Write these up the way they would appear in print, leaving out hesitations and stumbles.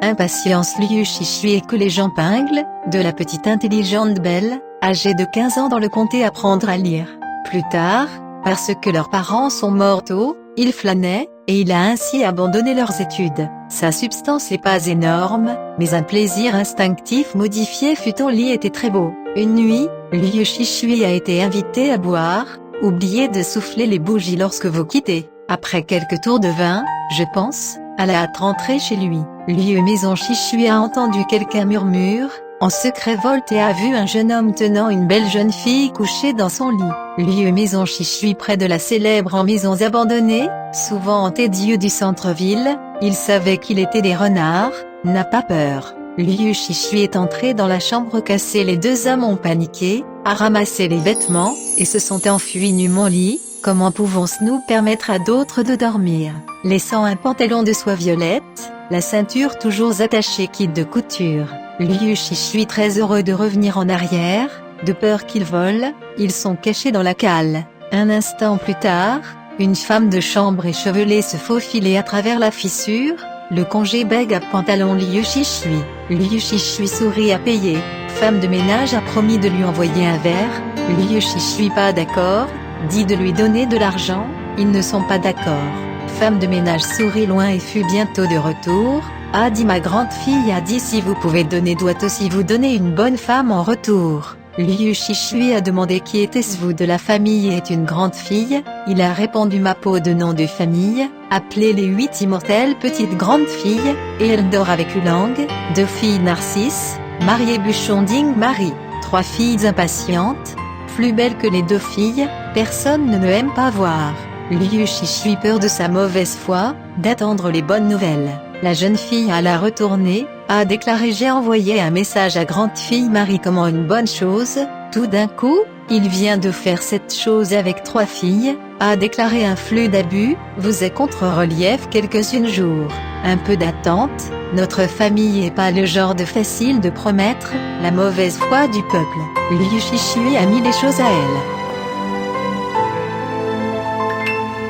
Impatience Liu Shishui et que les gens pinglent, de la petite intelligente Belle, âgée de 15 ans dans le comté apprendre à lire. Plus tard, parce que leurs parents sont morts tôt, il flânait, et il a ainsi abandonné leurs études. Sa substance n'est pas énorme, mais un plaisir instinctif modifié fut au lit était très beau. Une nuit, Liu Shishui a été invité à boire, oubliez de souffler les bougies lorsque vous quittez. Après quelques tours de vin, je pense, à la hâte rentrer chez lui. Liu Maison Shishui a entendu quelqu'un murmure, en secret volte et a vu un jeune homme tenant une belle jeune fille couchée dans son lit. Liu Maison Shishui près de la célèbre en maisons abandonnées, souvent entêdieux du centre-ville, il savait qu'il était des renards, n'a pas peur. Liu Shishui est entré dans la chambre cassée, les deux hommes ont paniqué, a ramassé les vêtements, et se sont enfuis nu mon lit. Comment pouvons-nous permettre à d'autres de dormir, laissant un pantalon de soie violette, la ceinture toujours attachée kit de couture. Liu Shishui très heureux de revenir en arrière, de peur qu'ils volent, ils sont cachés dans la cale. Un instant plus tard, une femme de chambre échevelée se faufilait à travers la fissure, le congé bègue à pantalon Liu Shishui. Liu Shishui sourit à payer, femme de ménage a promis de lui envoyer un verre, Liu Shishui pas d'accord, dit de lui donner de l'argent, ils ne sont pas d'accord. Femme de ménage sourit loin et fut bientôt de retour, a dit ma grande fille a dit si vous pouvez donner doit aussi vous donner une bonne femme en retour. Liu Shishui a demandé qui était-ce de la famille est une grande fille, il a répondu ma peau de nom de famille, appelez les 8 immortelles petites grandes filles, et elle dort avec Ulang, 2 filles Narcisse, mariée Buchonding Marie, 3 filles impatientes, plus belles que les 2 filles, personne ne aime pas voir. Liu Shishui peur de sa mauvaise foi, d'attendre les bonnes nouvelles. La jeune fille alla retourner, a déclaré j'ai envoyé un message à grande fille Marie comment une bonne chose, tout d'un coup, il vient de faire cette chose avec 3 filles, a déclaré un flux d'abus, vous êtes contre-relief quelques-unes jours. Un peu d'attente, notre famille est pas le genre de facile de promettre, la mauvaise foi du peuple. Liu Shishui a mis les choses à elle.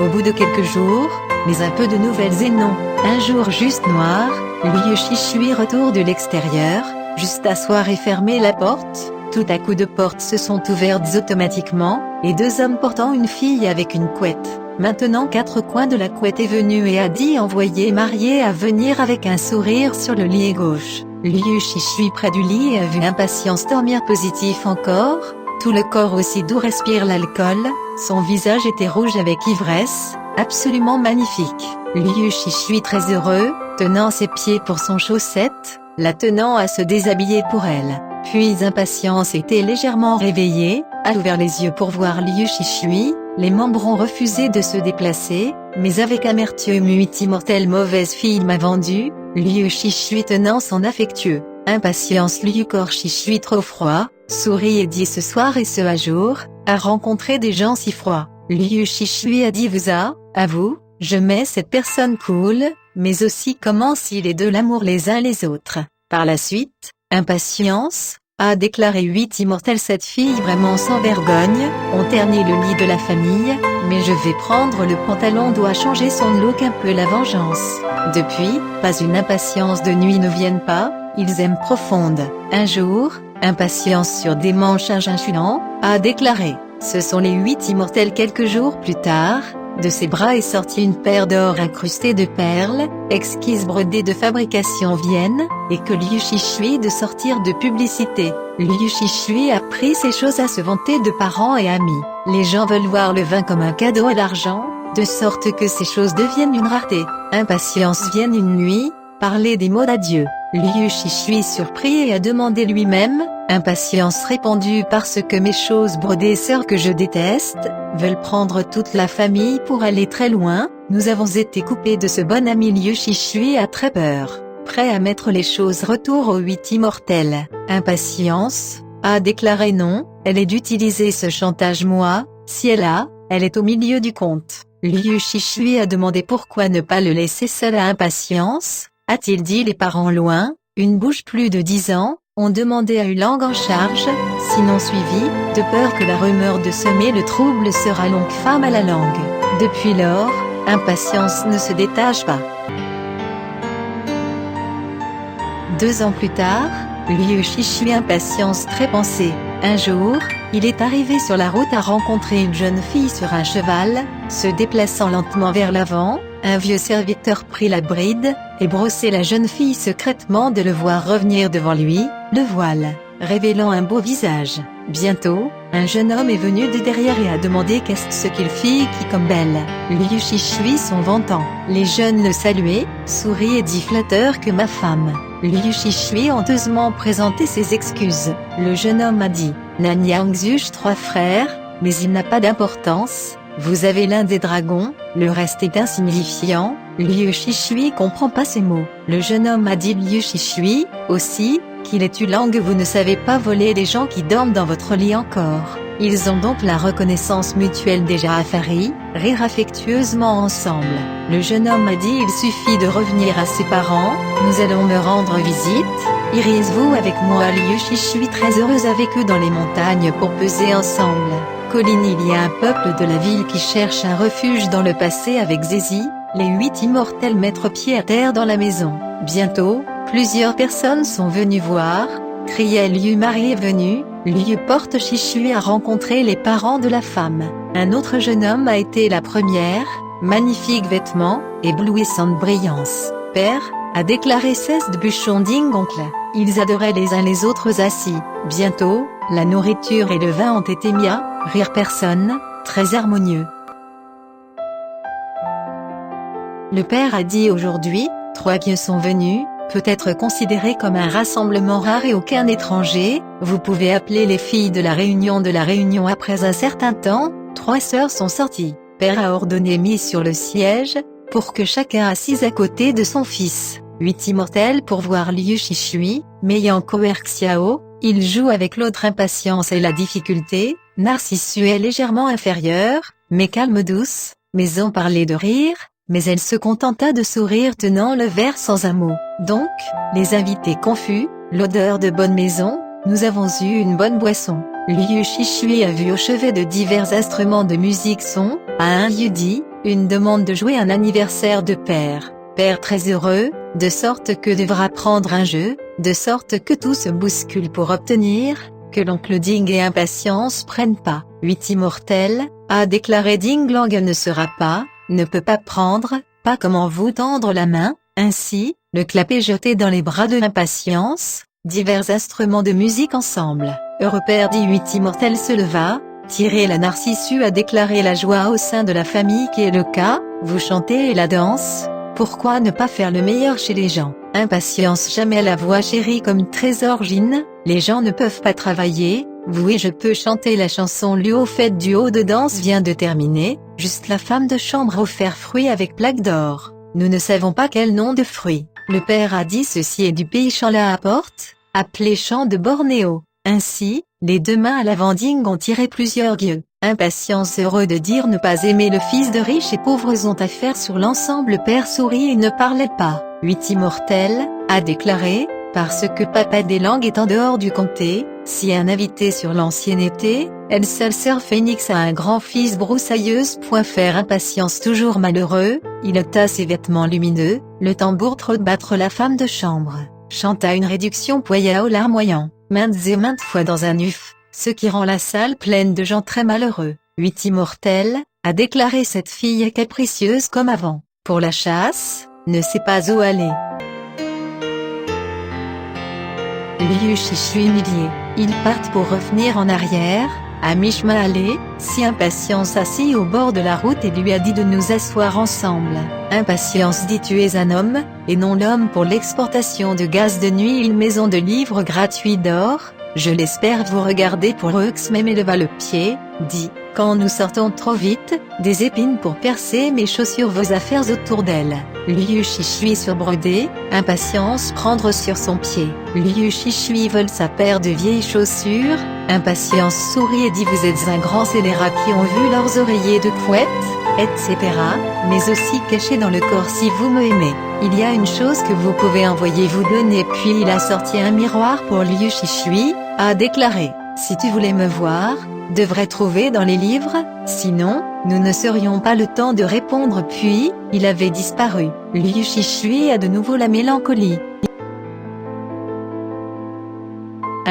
Au bout de quelques jours, mais un peu de nouvelles et non, un jour juste noir, Liu Shishui retour de l'extérieur, juste asseoir et fermer la porte, tout à coup de portes se sont ouvertes automatiquement, et 2 hommes portant une fille avec une couette. Maintenant 4 coins de la couette est venu et a dit envoyer marié à venir avec un sourire sur le lit gauche. Liu Shishui près du lit a vu impatience dormir positif encore, tout le corps aussi doux respire l'alcool, son visage était rouge avec ivresse, absolument magnifique. Liu Shishui très heureux, tenant ses pieds pour son chaussette, la tenant à se déshabiller pour elle. Puis impatience était légèrement réveillée, a ouvert les yeux pour voir Liu Shishui, les membres ont refusé de se déplacer, mais avec amertume 8 immortelle mauvaise fille m'a vendu, Liu Shishui tenant son affectueux. Impatience Liu corps Shishui trop froid, sourit et dit ce soir et ce à jour, a rencontré des gens si froids. Liu Shishui a dit à vous, je mets cette personne cool, mais aussi comment s'il est de l'amour les uns les autres. Par la suite, impatience, a déclaré 8 immortelles cette fille vraiment sans vergogne, ont terni le lit de la famille, mais je vais prendre le pantalon doit changer son look un peu la vengeance. Depuis, pas une impatience de nuit ne viennent pas, ils aiment profonde. Un jour, impatience sur des manches injulants, a déclaré, ce sont les 8 immortelles quelques jours plus tard, de ses bras est sortie une paire d'or incrustée de perles, exquise brodée de fabrication Vienne, et que Liu Shishui de sortir de publicité. Liu Shishui a pris ces choses à se vanter de parents et amis. Les gens veulent voir le vin comme un cadeau à l'argent, de sorte que ces choses deviennent une rareté. Impatience vienne une nuit, parler des mots d'adieu. Liu Shishui surpris et a demandé lui-même, impatience répondue parce que mes choses brodées sœurs que je déteste, veulent prendre toute la famille pour aller très loin, nous avons été coupés de ce bon ami Liu Shishui a très peur, prêt à mettre les choses retour aux 8 immortels. Impatience, a déclaré non, elle est d'utiliser ce chantage moi, si elle est au milieu du compte. Liu Shishui a demandé pourquoi ne pas le laisser seul à impatience, a-t-il dit les parents loin, une bouche plus de 10 ans, ont demandé à Ulang en charge, sinon suivi, de peur que la rumeur de semer le trouble sera longue femme à la langue. Depuis lors, impatience ne se détache pas. 2 ans plus tard, Liu Shishui impatience très pensée. Un jour, il est arrivé sur la route à rencontrer une jeune fille sur un cheval, se déplaçant lentement vers l'avant. Un vieux serviteur prit la bride, et brossait la jeune fille secrètement de le voir revenir devant lui, le voile, révélant un beau visage. Bientôt, un jeune homme est venu de derrière et a demandé qu'est-ce qu'il fit qui comme belle. Liu Shishui son vantant. Les jeunes le saluaient, sourit et dit flatteur que ma femme. Liu Shishui honteusement présenté ses excuses. Le jeune homme a dit, Nanyang Zuch 3 frères, mais il n'a pas d'importance. Vous avez l'un des dragons, le reste est insignifiant. Liu Shishui comprend pas ces mots. Le jeune homme a dit Liu Shishui, aussi, qu'il est une langue vous ne savez pas voler les gens qui dorment dans votre lit encore. Ils ont donc la reconnaissance mutuelle déjà affarie, rire affectueusement ensemble. Le jeune homme a dit il suffit de revenir à ses parents, nous allons me rendre visite. Iris-vous avec moi Liu Shishui très heureuse avec eux dans les montagnes pour peser ensemble. Colline il y a un peuple de la ville qui cherche un refuge dans le passé avec Zézi, les 8 immortels mettre pied à terre dans la maison. Bientôt, plusieurs personnes sont venues voir, criait Liu Marie est venu, Liu porte Shishui a rencontré les parents de la femme. Un autre jeune homme a été la première, magnifiques vêtements, éblouissante brillance. Père, a déclaré 16 de bûchons ding oncle. Ils adoraient les uns les autres assis. Bientôt, la nourriture et le vin ont été mis à rire personne, très harmonieux. Le père a dit aujourd'hui, 3 vieux sont venus, peut être considéré comme un rassemblement rare et aucun étranger, vous pouvez appeler les filles de la réunion après un certain temps, 3 sœurs sont sorties. Père a ordonné mis sur le siège, pour que chacun assise à côté de son fils. 8 immortels pour voir Liu Shishui, Meiyanko Xiao, il joue avec l'autre impatience et la difficulté, Narcissu est légèrement inférieure, mais calme douce, mais on parlait de rire, mais elle se contenta de sourire tenant le verre sans un mot. Donc, les invités confus, l'odeur de bonne maison, nous avons eu une bonne boisson. Liu Shishui a vu au chevet de divers instruments de musique son, à un yudi, une demande de jouer un anniversaire de père. Père très heureux, de sorte que devra prendre un jeu, de sorte que tout se bouscule pour obtenir, que l'oncle Ding et impatience prennent pas. 8 immortels, a déclaré Ding Lang ne sera pas, ne peut pas prendre, pas comment vous tendre la main, ainsi, le clapet jeté dans les bras de l'impatience, divers instruments de musique ensemble. Heureux père dit 8 immortels se leva, tiré la Narcissu a déclaré la joie au sein de la famille qui est le cas, vous chantez et la danse, pourquoi ne pas faire le meilleur chez les gens? Impatience jamais la voix chérie comme Trésorgine, les gens ne peuvent pas travailler, vous et je peux chanter la chanson Liu au fait du haut de danse vient de terminer, juste la femme de chambre offert fruit avec plaque d'or. Nous ne savons pas quel nom de fruit. Le père a dit ceci est du pays Chanla à porte, appelé Champ de Bornéo. Ainsi, les 2 mains à la vending ont tiré plusieurs gueux. Impatience heureux de dire ne pas aimer le fils de riches et pauvres ont affaire sur l'ensemble père sourit et ne parlait pas. 8 immortels, a déclaré, parce que papa des langues est en dehors du comté, si un invité sur l'ancienneté, elle seule sœur Phénix a un grand-fils broussailleuse. Faire impatience toujours malheureux, il ôta ses vêtements lumineux, le tambour trop de battre la femme de chambre, chanta une réduction poya au larmoyant, maintes et maintes fois dans un uf, ce qui rend la salle pleine de gens très malheureux. 8 immortels, a déclaré cette fille est capricieuse comme avant, pour la chasse, ne sait pas où aller. Liu Shishui humilié, ils partent pour revenir en arrière, à mi-chemin aller, si impatience assis au bord de la route et lui a dit de nous asseoir ensemble. Impatience dit tu es un homme, et non l'homme pour l'exportation de gaz de nuit une maison de livres gratuits d'or, je l'espère vous regardez pour eux même et leva le pied, dit, quand nous sortons trop vite, des épines pour percer mes chaussures vos affaires autour d'elle. Liu Shishui surbrodé, impatience prendre sur son pied. Liu Shishui vole sa paire de vieilles chaussures, impatience sourit et dit vous êtes un grand scélérat qui ont vu leurs oreillers de couette, etc., mais aussi caché dans le corps si vous me aimez. Il y a une chose que vous pouvez envoyer vous donner puis il a sorti un miroir pour Liu Shishui, a déclaré, si tu voulais me voir, devrais trouver dans les livres, sinon, nous ne serions pas le temps de répondre puis, il avait disparu. Liu Shishui a de nouveau la mélancolie.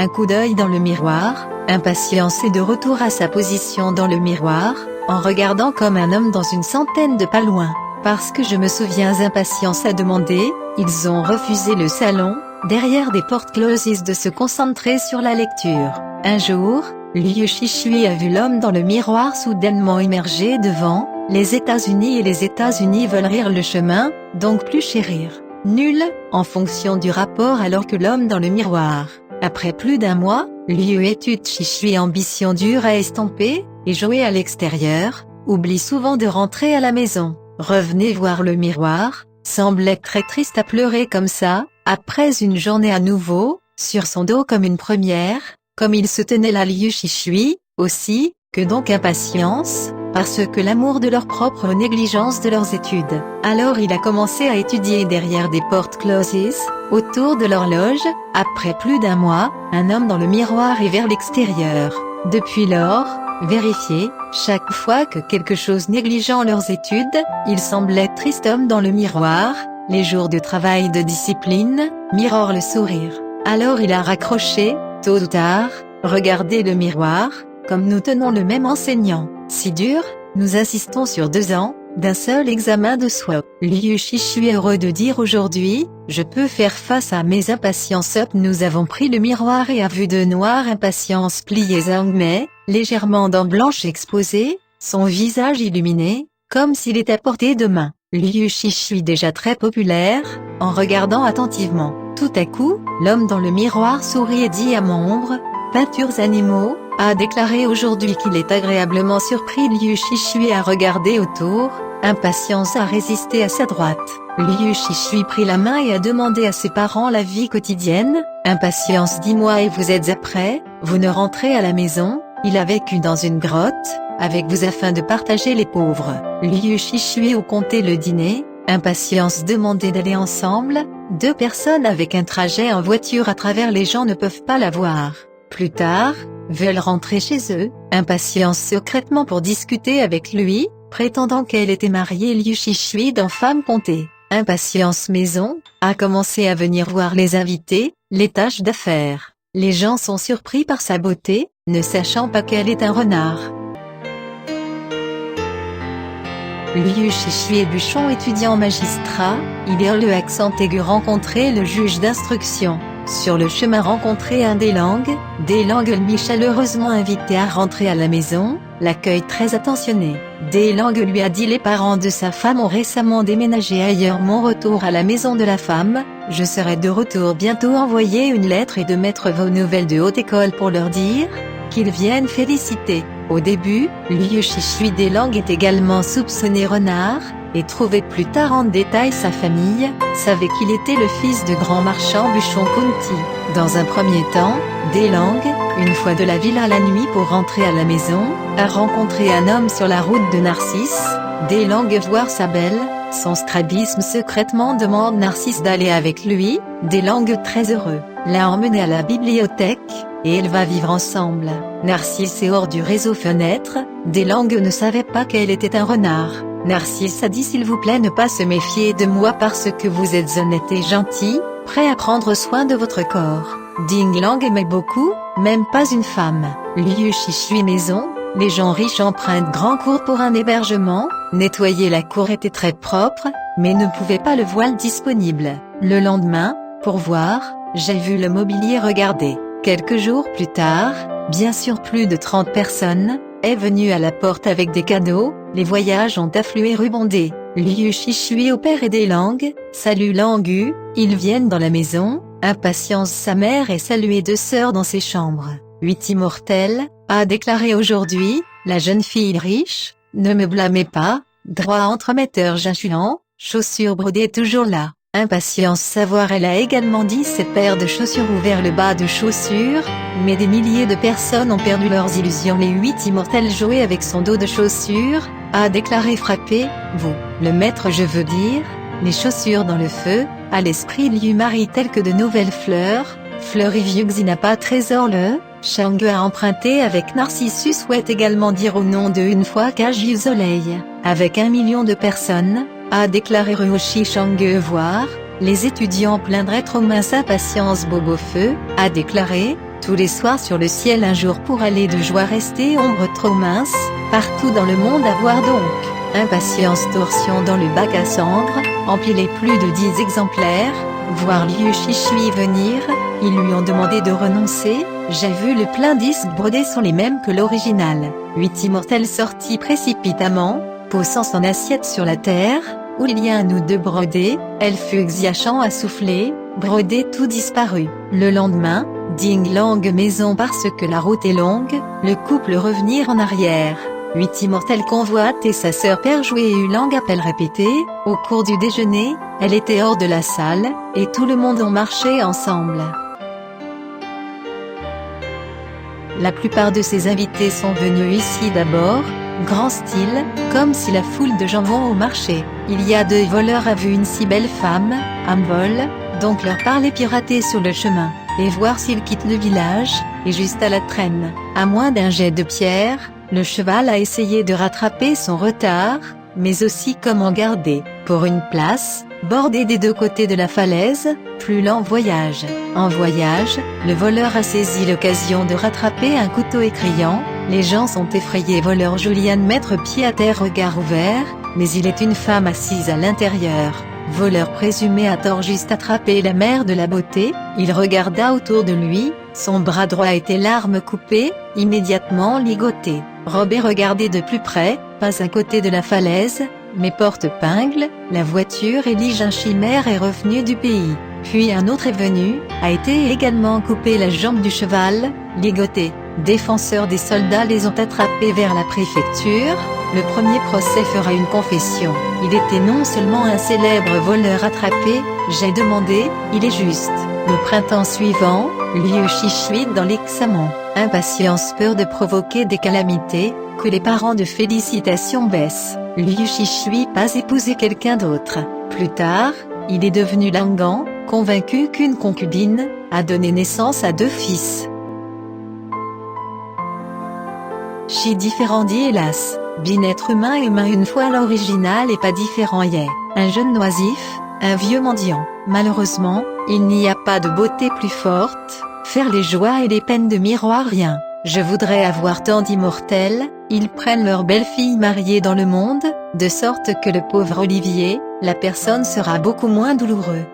Un coup d'œil dans le miroir, Impatience est de retour à sa position dans le miroir, en regardant comme un homme dans une centaine de pas loin. Parce que je me souviens, Impatience a demandé, ils ont refusé le salon, derrière des portes closes, de se concentrer sur la lecture. Un jour, Liu Shishui a vu l'homme dans le miroir soudainement émerger devant les États-Unis, et les États-Unis veulent rire le chemin, donc plus chérir. Nul, en fonction du rapport, alors que l'homme dans le miroir. Après plus d'un mois, Liu étude Shishui, ambition dure à estomper, et jouer à l'extérieur, oublie souvent de rentrer à la maison. Revenez voir le miroir, semble être très triste à pleurer comme ça, après une journée à nouveau, sur son dos comme une première, comme il se tenait là. Liu Shishui, aussi, que donc Impatience, parce que l'amour de leur propre négligence de leurs études. Alors il a commencé à étudier derrière des portes closes, autour de l'horloge. Après plus d'un mois, un homme dans le miroir et vers l'extérieur. Depuis lors, vérifiez, chaque fois que quelque chose négligeant leurs études, il semble être triste homme dans le miroir, les jours de travail de discipline, miroir le sourire. Alors il a raccroché, tôt ou tard, regardez le miroir, comme nous tenons le même enseignant. Si dur, nous insistons sur 2 ans, d'un seul examen de soi. Liu Shishui est heureux de dire aujourd'hui, je peux faire face à mes impatiences. Nous avons pris le miroir et à vue de noir, Impatience pliait mais, légèrement dents blanches exposées, son visage illuminé, comme s'il était à portée de main. Liu Shishui déjà très populaire, en regardant attentivement. Tout à coup, l'homme dans le miroir sourit et dit à mon ombre, peintures animaux, a déclaré aujourd'hui qu'il est agréablement surpris. Liu Shishui a regardé autour, Impatience a résisté à sa droite. Liu Shishui prit la main et a demandé à ses parents la vie quotidienne. Impatience, dis-moi, et vous êtes après, vous ne rentrez à la maison, il a vécu dans une grotte, avec vous afin de partager les pauvres. Liu Shishui au compter le dîner, Impatience demandait d'aller ensemble, 2 personnes avec un trajet en voiture à travers les gens ne peuvent pas la voir. Plus tard, veulent rentrer chez eux, Impatience secrètement pour discuter avec lui, prétendant qu'elle était mariée. Liu Shishui dans Femme comptée, Impatience maison, a commencé à venir voir les invités, les tâches d'affaires. Les gens sont surpris par sa beauté, ne sachant pas qu'elle est un renard. Liu Shishui est bûchon étudiant magistrat, il est le accent aigu rencontrer le juge d'instruction. Sur le chemin rencontrer un des langues lui chaleureusement invité à rentrer à la maison, l'accueil très attentionné. Des langues lui a dit les parents de sa femme ont récemment déménagé ailleurs. Mon retour à la maison de la femme, je serai de retour bientôt. Envoyer une lettre et de mettre vos nouvelles de haute école pour leur dire qu'ils viennent féliciter. Au début, Liu Shishui des langues est également soupçonné renard, et trouvait plus tard en détail sa famille, savait qu'il était le fils de grand marchand bûchon Kunti. Dans un premier temps, des langues, une fois de la ville à la nuit pour rentrer à la maison, a rencontré un homme sur la route de Narcisse. Des langues voir sa belle, son strabisme secrètement demande Narcisse d'aller avec lui. Des langues très heureux, l'a emmené à la bibliothèque, et elle va vivre ensemble. Narcisse est hors du réseau fenêtre, des langues ne savait pas qu'elle était un renard. Narcisse a dit s'il vous plaît ne pas se méfier de moi parce que vous êtes honnête et gentil, prêt à prendre soin de votre corps. Ding Lang aimait beaucoup, même pas une femme. Liu Shishui maison, les gens riches empruntent grand cours pour un hébergement, nettoyer la cour était très propre, mais ne pouvait pas le voile disponible. Le lendemain, pour voir, j'ai vu le mobilier regarder. Quelques jours plus tard, bien sûr plus de 30 personnes, est venu à la porte avec des cadeaux, les voyages ont afflué rubondés. Liu Shishui au père et des langues, salut Langu, ils viennent dans la maison, Impatience sa mère est saluée 2 sœurs dans ses chambres. 8 immortels, a déclaré aujourd'hui, la jeune fille riche, ne me blâmez pas, droit entremetteur ginchulant, chaussures brodées toujours là. Impatience savoir elle a également dit cette paire de chaussures ouvert le bas de chaussures, mais des milliers de personnes ont perdu leurs illusions. Les 8 immortels jouaient avec son dos de chaussures, a déclaré frappé, vous, le maître je veux dire, les chaussures dans le feu, à l'esprit Liu Marie telles que de nouvelles fleurs, fleuries vieux n'a pas trésor le, Shang a emprunté avec Narcissus souhaite également dire au nom de une fois cage au soleil, avec 1 million de personnes, a déclaré Ruoshi Shang voir, les étudiants plaindraient trop mince Impatience Bobo Feu, a déclaré, Tous les soirs sur le ciel un jour pour aller de joie rester ombre trop mince, partout dans le monde à voir donc. Impatience torsion dans le bac à cendres, empilé plus de 10 exemplaires, voir Liu Shishui venir, ils lui ont demandé de renoncer, j'ai vu le plein disques brodés sont les mêmes que l'original. 8 immortels sortis précipitamment, posant son assiette sur la terre, où il y a un ou deux brodés, elle fut xiachant à souffler, brodé tout disparu. Le lendemain, ding langue maison parce que la route est longue, le couple revenir en arrière. 8 immortels convoitent et sa sœur père jouer et langue appel répété, au cours du déjeuner, elle était hors de la salle, et tout le monde en marchait ensemble. La plupart de ses invités sont venus ici d'abord, grand style, comme si la foule de gens vont au marché. Il y a 2 voleurs a vu une si belle femme, un vol, donc leur parler pirater sur le chemin, et voir s'ils quittent le village, et juste à la traîne. À moins d'un jet de pierre, le cheval a essayé de rattraper son retard, mais aussi comment garder, pour une place, bordée des 2 côtés de la falaise, plus lent voyage. En voyage, le voleur a saisi l'occasion de rattraper un couteau et criant, les gens sont effrayés. Voleur Julian mettre pied à terre regard ouvert, mais il est une femme assise à l'intérieur. Voleur présumé à tort juste attrapé la mère de la beauté, il regarda autour de lui, son bras droit était l'arme coupée, immédiatement ligoté. Robert regardait de plus près, pas un côté de la falaise, mais porte-épingle, la voiture Élige un chimère est revenu du pays. Puis un autre est venu, a été également coupé la jambe du cheval, ligoté. Défenseurs des soldats les ont attrapés vers la préfecture, le premier procès fera une confession. Il était non seulement un célèbre voleur attrapé, j'ai demandé, il est juste. Le printemps suivant, Liu Shishui dans l'examen. Impatience peur de provoquer des calamités, que les parents de félicitations baissent. Liu Shishui pas épousé quelqu'un d'autre. Plus tard, il est devenu Langan, convaincu qu'une concubine, a donné naissance à 2 fils. Chi différent dit hélas, bin être humain une fois l'original et pas différent y est. Un jeune oisif, un vieux mendiant. Malheureusement, il n'y a pas de beauté plus forte, faire les joies et les peines de miroir rien. Je voudrais avoir tant d'immortels, ils prennent leur belle-fille mariée dans le monde, de sorte que le pauvre Olivier, la personne sera beaucoup moins douloureux.